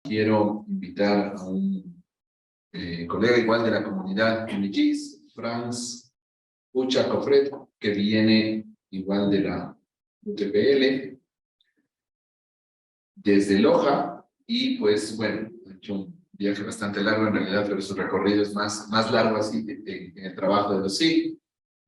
quiero invitar a un colega igual de la comunidad UNIGIS, Franz Pucha-Cofret, que viene igual de la UTPL, desde Loja, y pues bueno, ha hecho un viaje bastante largo en realidad, pero su recorrido es más largo así en el trabajo de los SIG.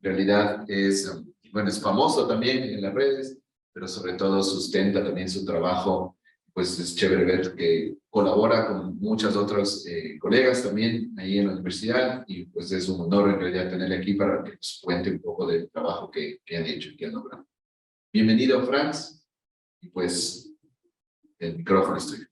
En realidad es, bueno, es famoso también en las redes, pero sobre todo sustenta también su trabajo. Pues es chévere ver que colabora con muchos otros colegas también ahí en la universidad, y pues es un honor en realidad tenerle aquí para que nos cuente un poco del trabajo que han hecho y que han logrado. Bienvenido, Franz, y pues el micrófono es tuyo.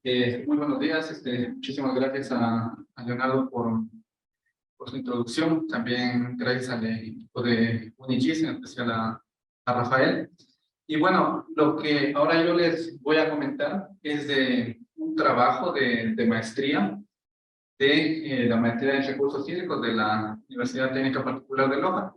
Muy buenos días, muchísimas gracias a Leonardo por su introducción, también gracias al equipo de UNIGIS, en especial a Rafael. Y bueno, lo que ahora yo les voy a comentar es de un trabajo de maestría, de la maestría en recursos hídricos de la Universidad Técnica Particular de Loja,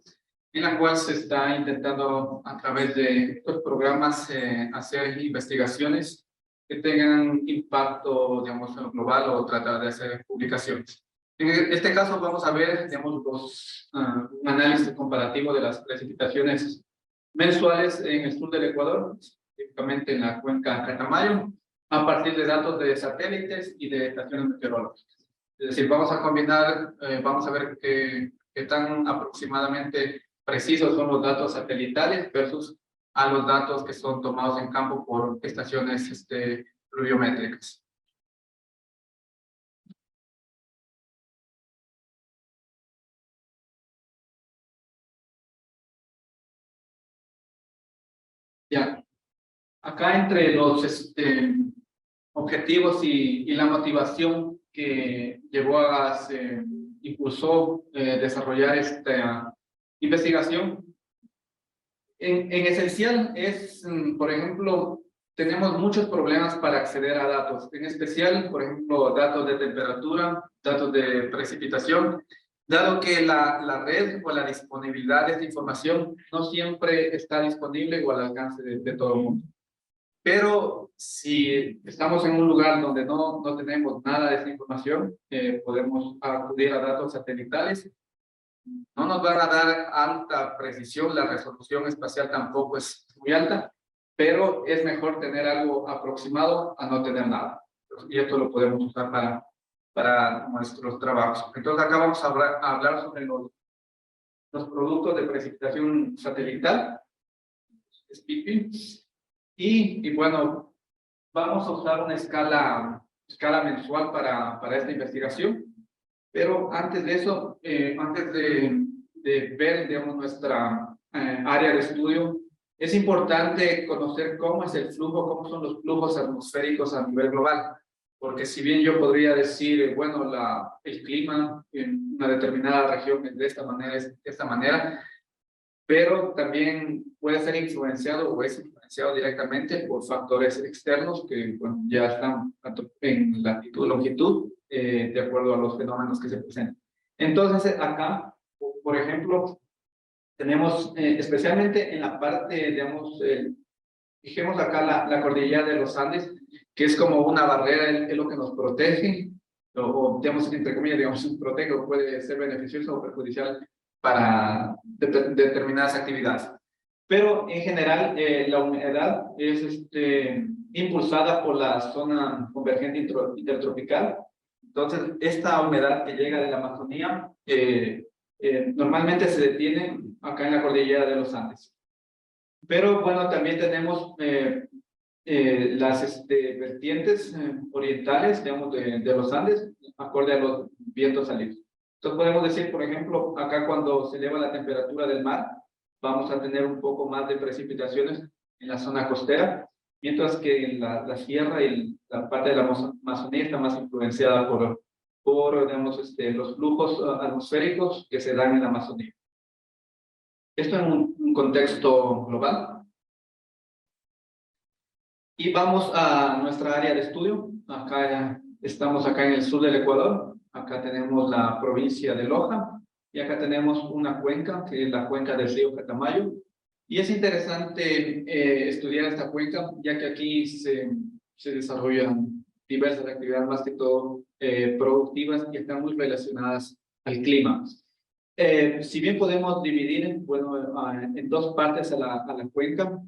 en la cual se está intentando a través de estos programas hacer investigaciones que tengan impacto, digamos, global, o tratar de hacer publicaciones. En este caso vamos a ver, digamos, un análisis comparativo de las precipitaciones mensuales en el sur del Ecuador, específicamente en la cuenca Catamayo, a partir de datos de satélites y de estaciones meteorológicas. Es decir, vamos a combinar, vamos a ver qué tan aproximadamente precisos son los datos satelitales versus a los datos que son tomados en campo por estaciones pluviométricas. Ya, acá entre los objetivos y la motivación que llevó impulsó desarrollar esta investigación, en esencial es, por ejemplo, tenemos muchos problemas para acceder a datos, en especial, por ejemplo, datos de temperatura, datos de precipitación, dado que la red o la disponibilidad de esta información no siempre está disponible o al alcance de todo el mundo. Pero si estamos en un lugar donde no tenemos nada de esa información, podemos acudir a datos satelitales. No nos van a dar alta precisión, la resolución espacial tampoco es muy alta, pero es mejor tener algo aproximado a no tener nada. Y esto lo podemos usar para nuestros trabajos. Entonces acá vamos a hablar sobre los productos de precipitación satelital, SPIPI, y bueno, vamos a usar una escala mensual para esta investigación. Pero antes de eso, antes de ver, digamos, nuestra área de estudio, es importante conocer cómo es el flujo, cómo son los flujos atmosféricos a nivel global. Porque si bien yo podría decir, bueno, el clima en una determinada región es de esta manera, pero también puede ser influenciado o es influenciado directamente por factores externos que, bueno, ya están tanto en latitud y longitud, de acuerdo a los fenómenos que se presentan. Entonces, acá, por ejemplo, tenemos especialmente en la parte, digamos, dijimos acá la cordillera de los Andes, que es como una barrera, es lo que nos protege, o digamos, entre comillas, digamos, protege o puede ser beneficioso o perjudicial para determinadas actividades. Pero en general la humedad es impulsada por la zona convergente intertropical. Entonces, esta humedad que llega de la Amazonía normalmente se detiene acá en la cordillera de los Andes. Pero bueno, también tenemos las vertientes orientales, digamos, de los Andes, acorde a los vientos salinos. Entonces podemos decir, por ejemplo, acá cuando se eleva la temperatura del mar, vamos a tener un poco más de precipitaciones en la zona costera, mientras que en la sierra y la parte de la Amazonía está más influenciada por digamos, los flujos atmosféricos que se dan en la Amazonía. Esto en un contexto global. Y vamos a nuestra área de estudio. Estamos acá en el sur del Ecuador. Acá tenemos la provincia de Loja y acá tenemos una cuenca, que es la cuenca del río Catamayo. Y es interesante estudiar esta cuenca, ya que aquí se desarrollan diversas actividades, más que todo productivas, y están muy relacionadas al clima. Si bien podemos dividir, bueno, en dos partes a la cuenca,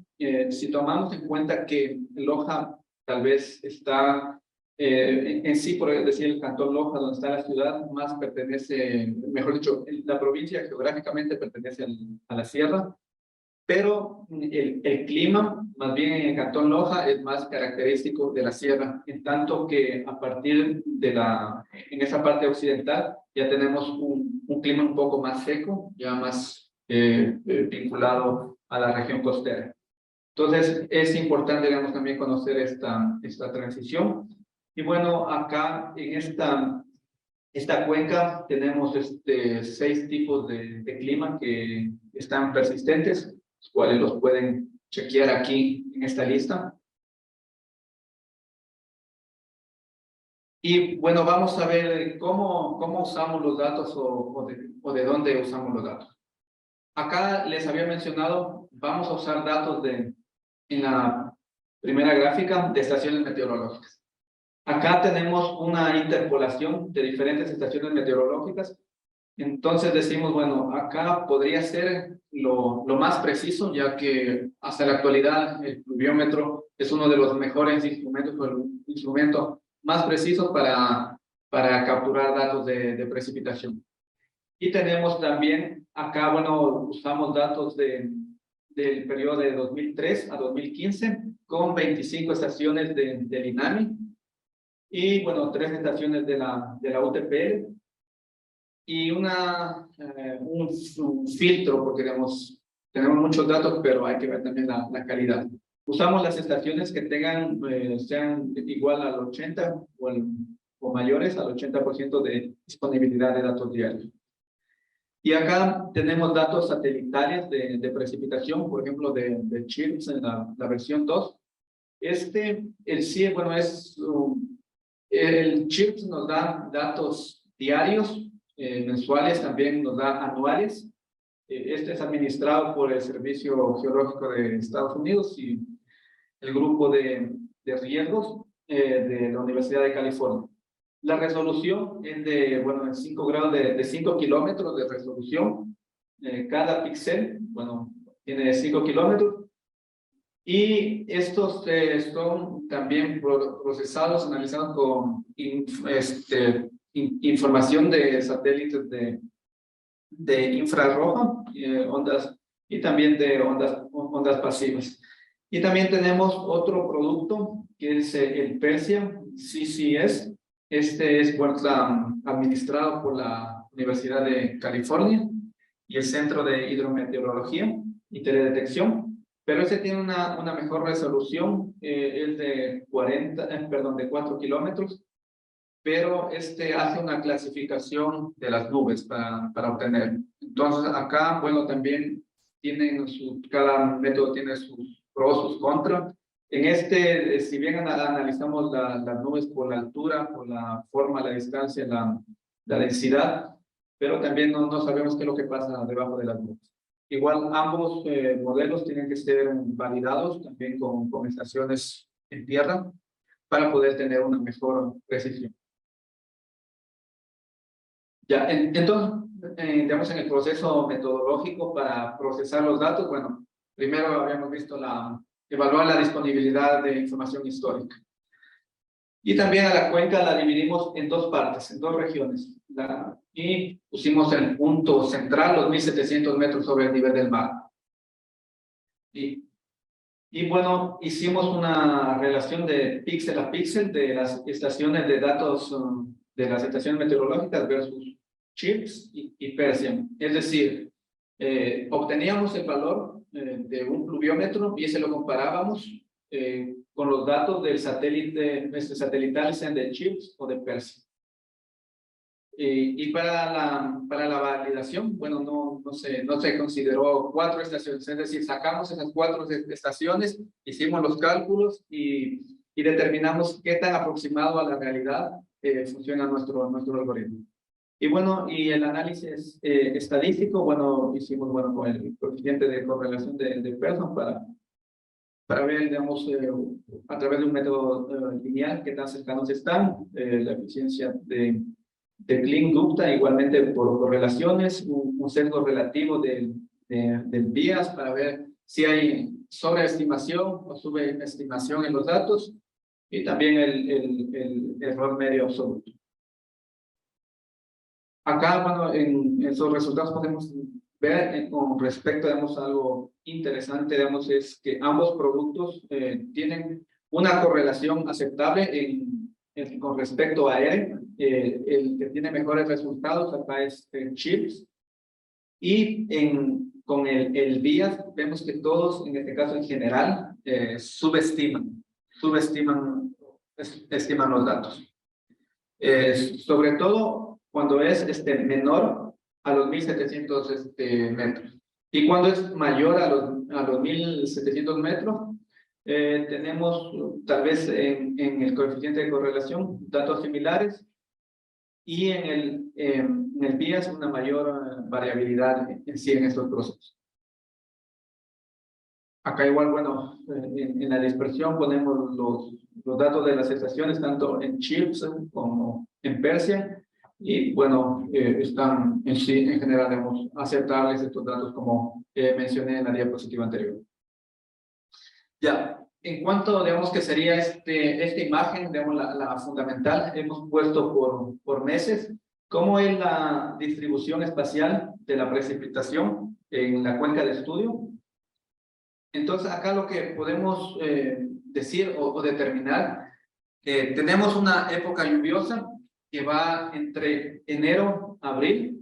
si tomamos en cuenta que Loja tal vez está en sí, por decir, el cantón Loja, donde está la ciudad, más pertenece, mejor dicho, la provincia geográficamente pertenece a la sierra, pero el clima, más bien en el cantón Loja, es más característico de la sierra, en tanto que a partir de en esa parte occidental ya tenemos un clima un poco más seco, ya más vinculado a la región costera. Entonces es importante, digamos, también conocer esta transición. Y bueno, acá en esta cuenca tenemos 6 tipos de clima que están persistentes, los cuales los pueden chequear aquí en esta lista. Y bueno, vamos a ver cómo usamos los datos o de dónde usamos los datos. Acá les había mencionado, vamos a usar datos en la primera gráfica de estaciones meteorológicas. Acá tenemos una interpolación de diferentes estaciones meteorológicas. Entonces decimos, bueno, acá podría ser lo más preciso, ya que hasta la actualidad el pluviómetro es uno de los mejores instrumentos, o el instrumento más preciso para capturar datos de precipitación. Y tenemos también acá, bueno, usamos datos del periodo de 2003 a 2015 con 25 estaciones del INAMI y, bueno, 3 estaciones de la UTPL y un filtro, porque tenemos muchos datos, pero hay que ver también la calidad. Usamos las estaciones que tengan, sean igual al 80 o mayores al 80% de disponibilidad de datos diarios. Y acá tenemos datos satelitales de precipitación, por ejemplo, de CHIRPS en la versión 2. El CIE, bueno, el CHIRPS nos da datos diarios, mensuales, también nos da anuales. Este es administrado por el Servicio Geológico de Estados Unidos y el grupo de riesgos de la Universidad de California. La resolución es de 5 grados de 5 kilómetros de resolución. Cada píxel, bueno, tiene 5 kilómetros. Y estos son también procesados, analizados con información de satélites de infrarrojo, ondas, y también de ondas pasivas. Y también tenemos otro producto que es el PERSIA CCS. Este es administrado por la Universidad de California y el Centro de Hidrometeorología y Teledetección, pero este tiene una mejor resolución, es de 4 kilómetros, pero hace una clasificación de las nubes para obtener. Entonces acá, bueno, también cada método tiene sus pros, sus contras. En si bien analizamos las nubes por la altura, por la forma, la distancia, la densidad, pero también no sabemos qué es lo que pasa debajo de las nubes. Igual ambos modelos tienen que ser validados también con estaciones en tierra para poder tener una mejor precisión. Ya, entonces, digamos, en el proceso metodológico para procesar los datos, bueno, primero habíamos visto evaluar la disponibilidad de información histórica. Y también a la cuenca la dividimos en 2 partes, en 2 regiones. Y pusimos el punto central, los 1.700 metros sobre el nivel del mar. Y bueno, hicimos una relación de píxel a píxel de las estaciones de datos de las estaciones meteorológicas versus CHIRPS y PERSIA. Es decir, obteníamos el valor de un pluviómetro y ese lo comparábamos con los datos del satélite, satelital, sean de CHIRPS o de PERSIA. Y para la validación, bueno, no se consideró 4 estaciones, es decir, sacamos esas 4 estaciones, hicimos los cálculos y determinamos qué tan aproximado a la realidad funciona nuestro algoritmo. Y bueno, y el análisis estadístico, bueno, hicimos, bueno, con el coeficiente de correlación de Pearson para ver, digamos, a través de un método lineal qué tan cercanos están, la eficiencia de Kleene-Gupta, igualmente por correlaciones, un sesgo relativo del bias para ver si hay sobreestimación o subestimación en los datos, y también el error medio absoluto. Acá, bueno, en esos resultados podemos ver con respecto, digamos, a algo interesante, digamos, es que ambos productos tienen una correlación aceptable con respecto a R. El que tiene mejores resultados acá es Chips. Y con el bias vemos que todos, en este caso en general, estiman los datos. Sobre todo cuando es menor a los 1700 metros. Y cuando es mayor a los 1700 metros, tenemos tal vez en el coeficiente de correlación datos similares, y en el bias una mayor variabilidad en sí en estos procesos. Acá igual, bueno, en la dispersión ponemos los datos de las estaciones, tanto en Chips como en Persia, y bueno, están en sí, en general, digamos, aceptables estos datos como mencioné en la diapositiva anterior. Ya, en cuanto, digamos, que sería esta imagen, digamos, la fundamental, hemos puesto por meses cómo es la distribución espacial de la precipitación en la cuenca de estudio. Entonces, acá lo que podemos decir o determinar, tenemos una época lluviosa que va entre enero a abril.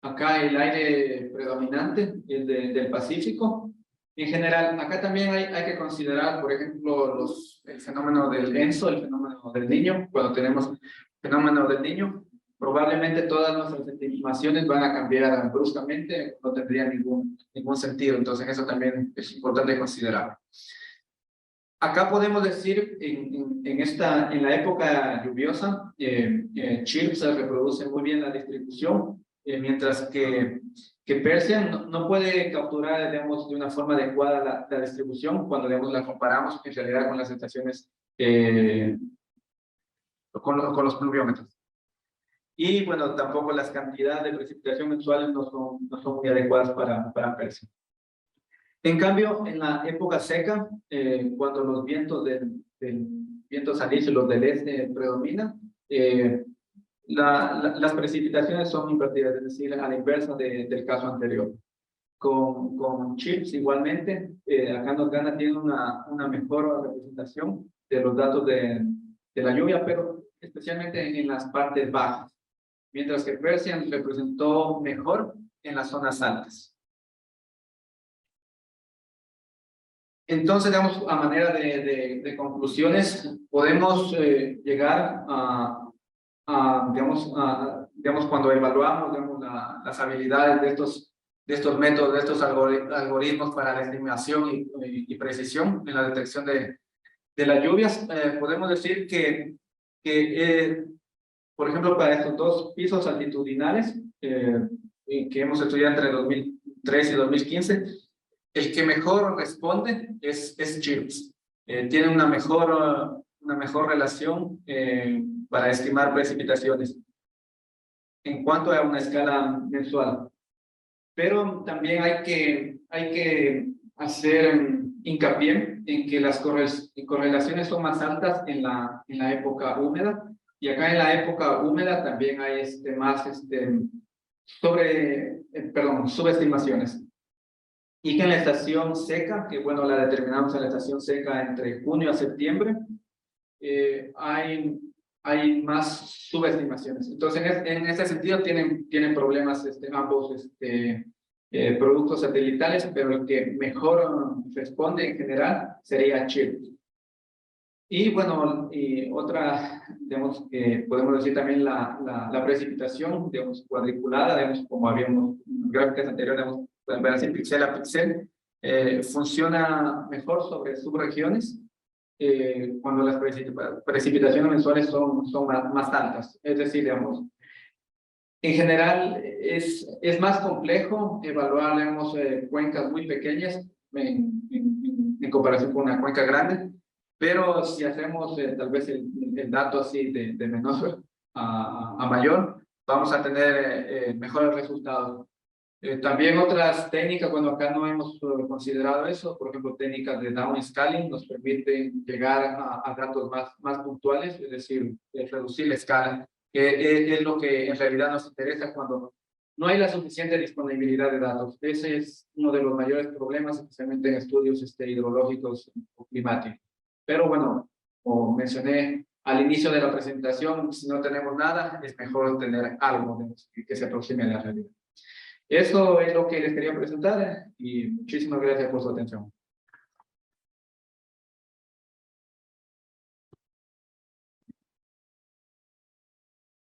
Acá el aire predominante es del Pacífico. En general, acá también hay que considerar, por ejemplo, el fenómeno del ENSO, el fenómeno del Niño. Cuando tenemos fenómeno del Niño, probablemente todas nuestras estimaciones van a cambiar bruscamente, no tendría ningún sentido. Entonces, eso también es importante considerar. Acá podemos decir, en la época lluviosa, Chirp se reproduce muy bien la distribución, mientras que Persia no puede capturar, digamos, de una forma adecuada la distribución cuando, digamos, la comparamos en realidad con las estaciones, con los pluviómetros. Y bueno, tampoco las cantidades de precipitación mensuales no son muy adecuadas para Persia. En cambio, en la época seca, cuando los vientos del viento salicios, los del este predominan, las precipitaciones son invertidas, es decir, a la inversa del caso anterior. Con Chips igualmente, acá nos gana, tiene una mejor representación de los datos de la lluvia, pero especialmente en las partes bajas, mientras que Persian representó mejor en las zonas altas. Entonces, digamos, a manera de conclusiones, podemos llegar digamos, cuando evaluamos, digamos, las habilidades de estos métodos, de estos algoritmos para la estimación y precisión en la detección de las lluvias, podemos decir que por ejemplo, para estos 2 pisos altitudinales que hemos estudiado entre 2003 y 2015, el que mejor responde es Chips. Tiene una mejor relación para estimar precipitaciones en cuanto a una escala mensual. Pero también hay que hacer hincapié en que las correlaciones son más altas en la época húmeda, y acá en la época húmeda también hay más subestimaciones. Y que en la estación seca, que bueno, la determinamos en la estación seca entre junio a septiembre, hay más subestimaciones. Entonces, en ese sentido tienen problemas ambos productos satelitales, pero el que mejor responde en general sería Chile. Y bueno, y otra, digamos, que podemos decir también la precipitación, digamos, cuadriculada, digamos, como habíamos en las gráficas anteriores, digamos, pueden ver así píxel a píxel, funciona mejor sobre subregiones cuando las precipitaciones mensuales son más altas. Es decir, digamos, en general es más complejo evaluar, digamos, cuencas muy pequeñas en comparación con una cuenca grande, pero si hacemos tal vez el dato así de menor a mayor, vamos a tener mejores resultados. También otras técnicas, bueno, acá no hemos considerado eso, por ejemplo, técnicas de downscaling nos permiten llegar a datos más puntuales, es decir, reducir la escala, que es lo que en realidad nos interesa cuando no hay la suficiente disponibilidad de datos. Ese es uno de los mayores problemas, especialmente en estudios hidrológicos o climáticos. Pero bueno, como mencioné al inicio de la presentación, si no tenemos nada, es mejor tener algo que se aproxime a la realidad. Eso es lo que les quería presentar y muchísimas gracias por su atención.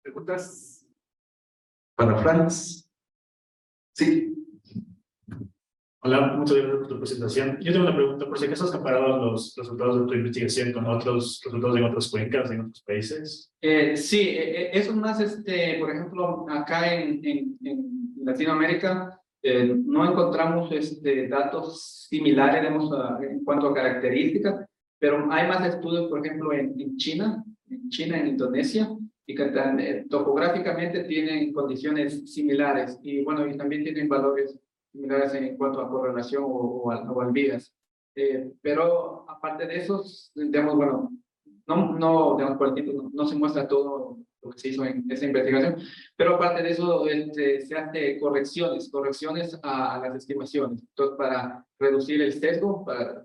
¿Preguntas para Franz? Sí. Hola, muchas gracias por tu presentación. Yo tengo una pregunta, por si acaso has comparado los resultados de tu investigación con otros resultados en otras cuencas, en otros países. Sí, eso es más, por ejemplo, acá en Latinoamérica no encontramos datos similares digamos, en cuanto a características, pero hay más estudios, por ejemplo, en China, en Indonesia, y que topográficamente tienen condiciones similares y bueno, y también tienen valores similares en cuanto a correlación o albedos. Pero aparte de eso, digamos, bueno, digamos, por el tiempo no se muestra todo lo que se hizo en esa investigación, pero aparte de eso se hace correcciones a las estimaciones, entonces para reducir el sesgo, para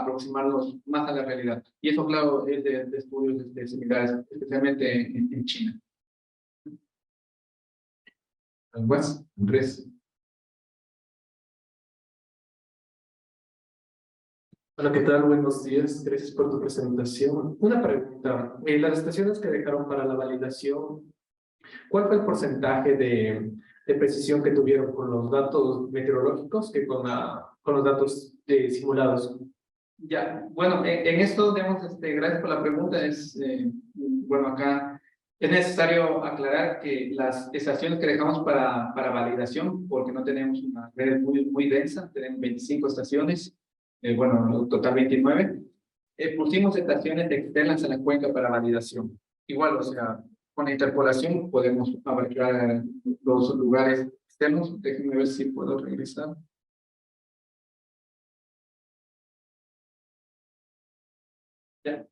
aproximarnos más a la realidad. Y eso, claro, es de estudios similares, especialmente en China. ¿Algo más? Andrés. Hola, ¿qué tal? Buenos días. Gracias por tu presentación. Una pregunta. En las estaciones que dejaron para la validación, ¿cuál fue el porcentaje de precisión que tuvieron con los datos meteorológicos que con los datos simulados? Ya, bueno, en esto, digamos, gracias por la pregunta. Bueno, acá es necesario aclarar que las estaciones que dejamos para validación, porque no tenemos una red muy densa, tenemos 25 estaciones, bueno, en total 29, pusimos estaciones externas a la cuenca para validación. Igual, o sea, con la interpolación podemos abarcar los lugares externos. Déjenme ver si puedo regresar. Ya.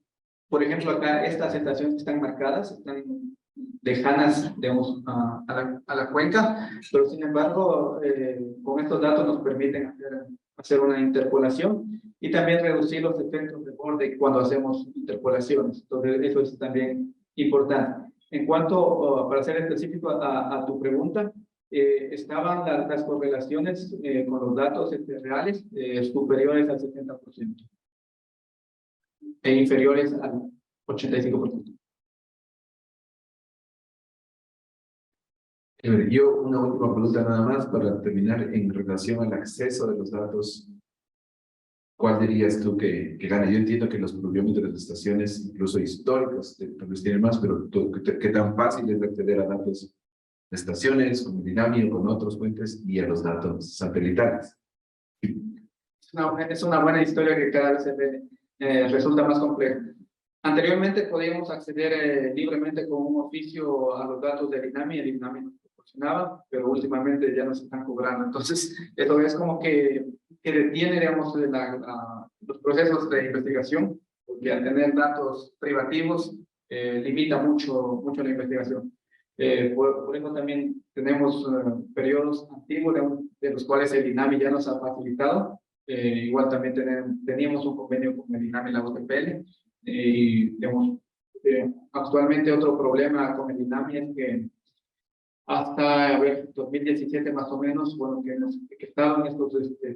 Por ejemplo, acá estas estaciones que están marcadas están lejanas, digamos, a la cuenca, pero sin embargo, con estos datos nos permiten hacer una interpolación y también reducir los efectos de borde cuando hacemos interpolaciones. Entonces, eso es también importante. En cuanto, para ser específico a tu pregunta, estaban las correlaciones con los datos reales superiores al 70%. E inferiores al 85%. Yo una última pregunta nada más para terminar en relación al acceso de los datos. ¿Cuál dirías tú que gana? Yo entiendo que los pluviómetros de estaciones, incluso históricos, tal vez tienen más, pero ¿qué tan fácil es acceder a datos de estaciones, con Dinami o con otros fuentes, y a los datos satelitales? Es una buena historia que cada vez resulta más compleja. Anteriormente podíamos acceder libremente con un oficio a los datos de Dinami, el Dinami nos proporcionaba, pero últimamente ya nos están cobrando. Entonces, eso es como que detiene, digamos, los procesos de investigación, porque al tener datos privativos limita mucho la investigación. Por eso también tenemos periodos antiguos de los cuales el Dinami ya nos ha facilitado. Igual también teníamos un convenio con el Dinami La UTPL. Y digamos, actualmente otro problema con el Dinami es que hasta 2017 más o menos, bueno, que hemos estado en estos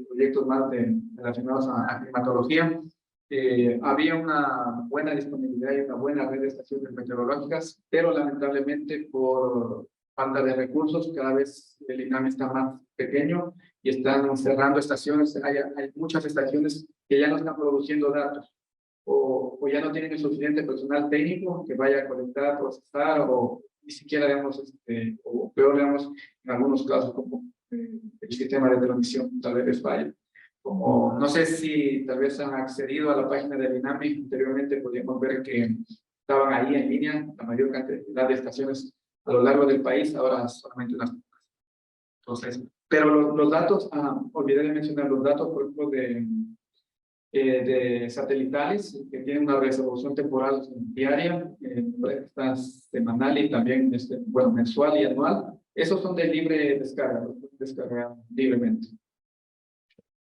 proyectos más relacionados a climatología, había una buena disponibilidad y una buena red de estaciones meteorológicas, pero lamentablemente por falta de recursos, cada vez el INAM está más pequeño y están cerrando estaciones. Hay muchas estaciones que ya no están produciendo datos o ya no tienen el suficiente personal técnico que vaya a colectar, procesar o ni siquiera, digamos, o peor, digamos, en algunos casos como el sistema de transmisión tal vez falla. Como, no sé si tal vez han accedido a la página del INAMI, anteriormente podíamos ver que estaban ahí en línea la mayor cantidad de estaciones a lo largo del país, ahora solamente unas pocas. Entonces, pero los datos, olvidé de mencionar los datos, por ejemplo, de satelitales, que tienen una resolución temporal diaria, esta semanal y también bueno, mensual y anual. Esos son de libre descarga, los pueden descargar libremente.